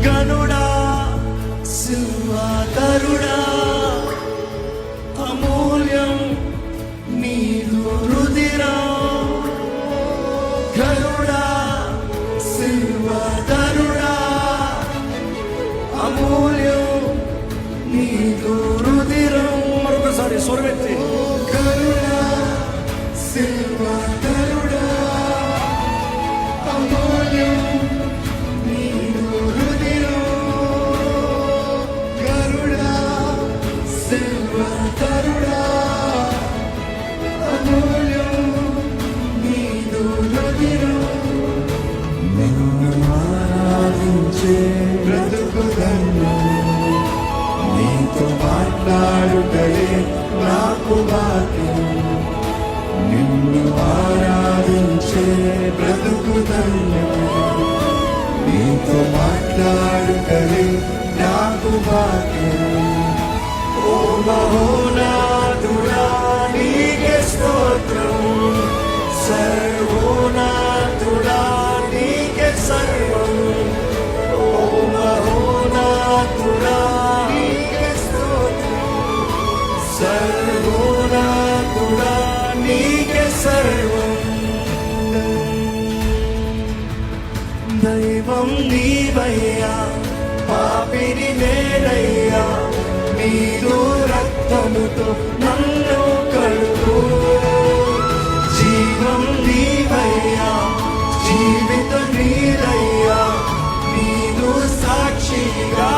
గనుడా సిల్వాతరుడా అమూల్యం నీదు రుధిరం. గనుడా సిల్వాతరుడా అమూల్యం నీదు రుధిరం. మరొకసారి స్వరమెత్తి గనుడా సిల్వాతరుడా అమూల్యం నీదు రుధిరం. గరుడా సిల్వాతరుడా అమూల్యం నీదు రుధిరం. నిన్ను ఆరాధించే బ్రతుకు ధన్యం, నీతో మాట్లాడుటయే నాకు భాగ్యం. నిన్ను ఆరాధించే బ్రతుకు ధన్యం, నీతో మాట్లాడుటయే నాకు భాగ్యం. ఓ మహోన్నతుడా నీకే స్తోత్రం, సర్వోన్నతుడా నీకే సర్వం. ఓ మహోన్నతుడా నీకే స్తోత్రం, సర్వోన్నతుడా నీకే సర్వం. దైవం నీవయ్యా, పాపిని నేనయ్యా, నీదు రక్తముతో నన్ను కడుగు. జీవం నీవయ్యా, జీవితం నీదయ్యా, నీదు సాక్షిగా